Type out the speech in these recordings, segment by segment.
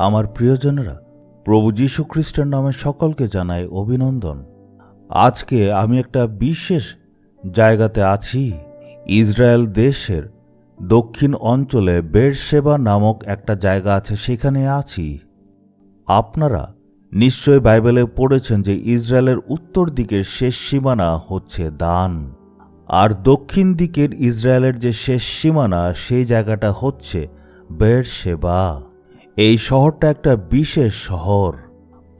আমার প্রিয়জনেরা, প্রভু যীশু খ্রিস্টের নামে সকলকে জানাই অভিনন্দন। আজকে আমি একটা বিশেষ জায়গাতে আছি। ইসরায়েল দেশের দক্ষিণ অঞ্চলে বেরশেবা নামক একটা জায়গা আছে, সেখানে আছি। আপনারা নিশ্চয় বাইবেলে পড়েছেন যে ইসরায়েলের উত্তর দিকের শেষ সীমানা হচ্ছে দান, আর দক্ষিণ দিকের ইসরায়েলের যে শেষ সীমানা সেই জায়গাটা হচ্ছে বেরশেবা। এই শহরটা একটা বিশেষ শহর।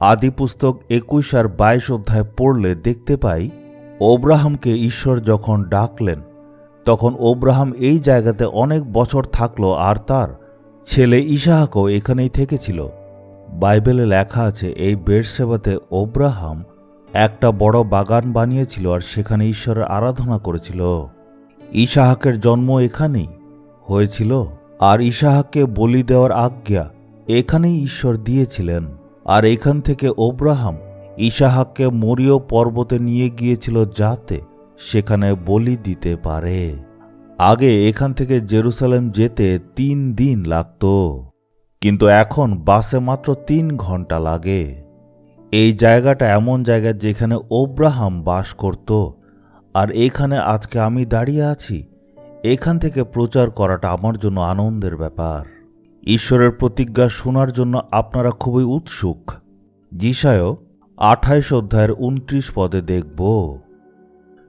আদিপুস্তক 21 আর 22 অধ্যায় পড়লে দেখতে পাই, অব্রাহামকে ঈশ্বর যখন ডাকলেন তখন অব্রাহাম এই জায়গাতে অনেক বছর থাকলো, আর তার ছেলে ইসাহাকও এখানেই থেকেছিল। বাইবেলে লেখা আছে এই বেরশেবাতে অব্রাহাম একটা বড় বাগান বানিয়েছিল আর সেখানে ঈশ্বরের আরাধনা করেছিল। ইসাহাকের জন্ম এখানেই হয়েছিল, আর ইসাহাককে বলি দেওয়ার আজ্ঞা এখানেই ঈশ্বর দিয়েছিলেন। আর এখান থেকে অব্রাহাম ইসাহাককে মরিয় পর্বতে নিয়ে গিয়েছিল যাতে সেখানে বলি দিতে পারে। আগে এখান থেকে জেরুসালেম যেতে 3 দিন লাগত, কিন্তু এখন বাসে মাত্র 3 ঘন্টা লাগে। এই জায়গাটা এমন জায়গা যেখানে অব্রাহাম বাস করত, আর এখানে আজকে আমি দাঁড়িয়ে আছি। এখান থেকে প্রচার করাটা আমার জন্য আনন্দের ব্যাপার। ঈশ্বরের প্রতিজ্ঞা শোনার জন্য আপনারা খুবই উৎসুক। যিশায় 28 অধ্যায়ের 29 পদে দেখব,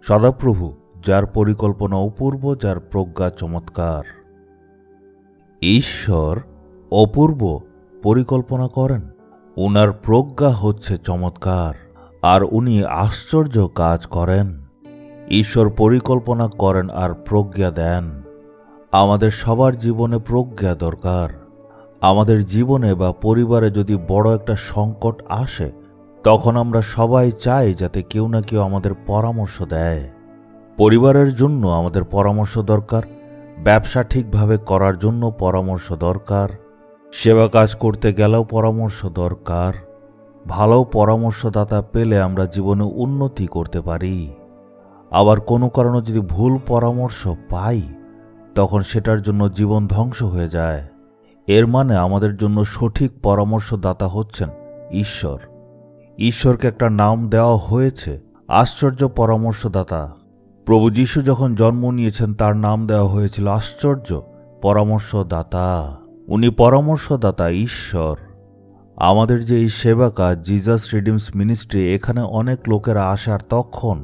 সদাপ্রভু যার পরিকল্পনা অপূর্ব, যার প্রজ্ঞা চমৎকার। ঈশ্বর অপূর্ব পরিকল্পনা করেন, উনার প্রজ্ঞা হচ্ছে চমৎকার, আর উনি আশ্চর্য কাজ করেন। ঈশ্বর পরিকল্পনা করেন আর প্রজ্ঞা দেন। আমাদের সবার জীবনে প্রজ্ঞা দরকার। আমাদের জীবনে বা পরিবারে যদি বড় একটা সংকট আসে, তখন আমরা সবাই চাই যাতে কেউ না কেউ আমাদের পরামর্শ দেয়। পরিবারের জন্য আমাদের পরামর্শ দরকার, ব্যবসা ঠিকভাবে করার জন্য পরামর্শ দরকার, সেবা কাজ করতে গেলেও পরামর্শ দরকার। ভালো পরামর্শদাতা পেলে আমরা জীবনে উন্নতি করতে পারি। আবার কোনো কারণে যদি ভুল পরামর্শ পাই, তখন সেটার জন্য জীবন ধ্বংস হয়ে যায়। এর মানে আমাদের জন্য সঠিক পরামর্শদাতা হচ্ছেন ঈশ্বর। ঈশ্বরকে একটা নাম দেওয়া হয়েছে আশ্চর্য পরামর্শদাতা। প্রভু যীশু যখন জন্ম নিয়েছেন তার নাম দেওয়া হয়েছিল আশ্চর্য পরামর্শদাতা। উনি পরামর্শদাতা ঈশ্বর। আমাদের যে এই সেবা কাজ জিজাস রিডিমস মিনিস্ট্রি, এখানে অনেক লোকেরা আসার তখন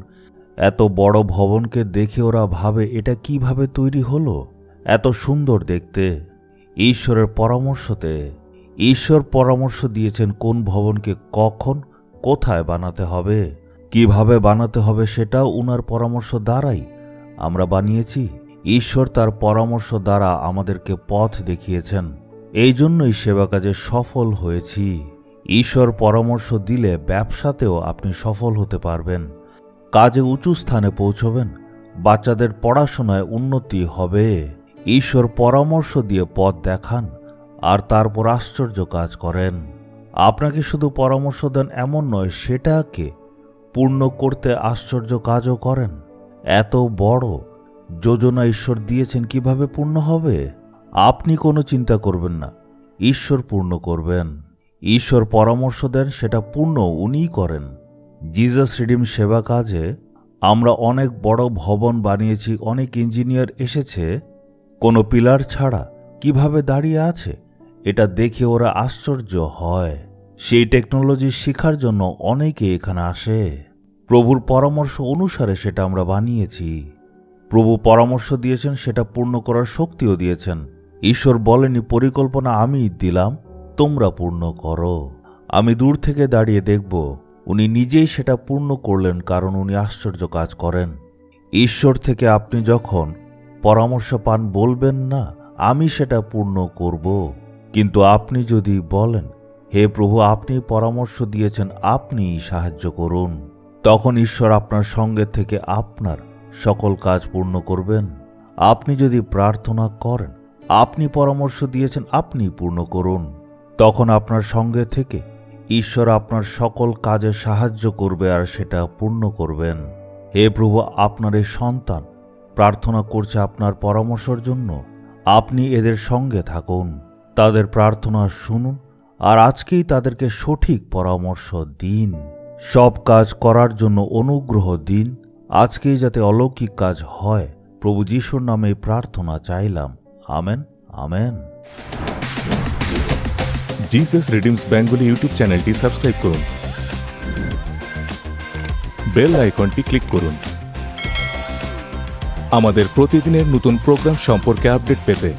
এত বড় ভবনকে দেখে ওরা ভাবে এটা কিভাবে তৈরি হলো, এত সুন্দর দেখতে। ঈশ্বরের পরামর্শতে ঈশ্বর পরামর্শ দিয়েছেন কোন ভবনকে কখন কোথায় বানাতে হবে, কিভাবে বানাতে হবে, সেটাও উনার পরামর্শ দ্বারাই আমরা বানিয়েছি। ঈশ্বর তার পরামর্শ দ্বারা আমাদেরকে পথ দেখিয়েছেন, এই জন্যই সেবা কাজে সফল হয়েছি। ঈশ্বর পরামর্শ দিলে ব্যবসাতেও আপনি সফল হতে পারবেন, কাজে উঁচু স্থানে পৌঁছবেন, বাচ্চাদের পড়াশোনায় উন্নতি হবে। ঈশ্বর পরামর্শ দিয়ে পথ দেখান আর তারপর আশ্চর্য কাজ করেন। আপনাকে শুধু পরামর্শ দেন এমন নয়, সেটাকে পূর্ণ করতে আশ্চর্য কাজও করেন। এত বড় যোজনা ঈশ্বর দিয়েছেন, কিভাবে পূর্ণ হবে? আপনি কোনো চিন্তা করবেন না, ঈশ্বর পূর্ণ করবেন। ঈশ্বর পরামর্শ দেন, সেটা পূর্ণ উনিই করেন। জিজাস রিডিম সেবা কাজে আমরা অনেক বড় ভবন বানিয়েছি, অনেক ইঞ্জিনিয়ার এসেছে, কোনো পিলার ছাড়া কিভাবে দাঁড়িয়ে আছে এটা দেখে ওরা আশ্চর্য হয়। সেই টেকনোলজি শেখার জন্য অনেকে এখানে আসে। প্রভুর পরামর্শ অনুসারে সেটা আমরা বানিয়েছি। প্রভু পরামর্শ দিয়েছেন, সেটা পূর্ণ করার শক্তিও দিয়েছেন। ঈশ্বর বলেনি পরিকল্পনা আমি দিলাম, তোমরা পূর্ণ করো। আমি দূর থেকে দাঁড়িয়ে দেখব। উনি নিজেই সেটা পূর্ণ করলেন, কারণ উনি আশ্চর্য কাজ করেন। ঈশ্বর থেকে আপনি যখন পরামর্শ পান, বলবেন না আমি সেটা পূর্ণ করব, কিন্তু আপনি যদি বলেন হে প্রভু আপনি পরামর্শ দিয়েছেন, আপনি সাহায্য করুন, তখন ঈশ্বর আপনার সঙ্গে থেকে আপনার সকল কাজ পূর্ণ করবেন। আপনি যদি প্রার্থনা করেন, আপনি পরামর্শ দিয়েছেন, আপনি পূর্ণ করুন, তখন আপনার সঙ্গে থেকে ঈশ্বর আপনার সকল কাজে সাহায্য করবে আর সেটা পূর্ণ করবেন। হে প্রভু আপনার এই সন্তান প্রার্থনা করছে আপনার পরামর্শের জন্য, আপনি এদের সঙ্গে থাকুন, তাদের প্রার্থনা শুনুন আর আজকেই তাদেরকে সঠিক পরামর্শ দিন। সব কাজ করার জন্য অনুগ্রহ দিন। আজকেই যাতে অলৌকিক কাজ হয়, প্রভু যিশুর নামে প্রার্থনা চাইলাম। Amen, amen. Jesus redeems Bengali YouTube চ্যানেলটি সাবস্ক্রাইব করুন, বেল আইকনটি ক্লিক করুন আমাদের প্রতিদিনের নতুন প্রোগ্রাম সম্পর্কে আপডেট পেতে।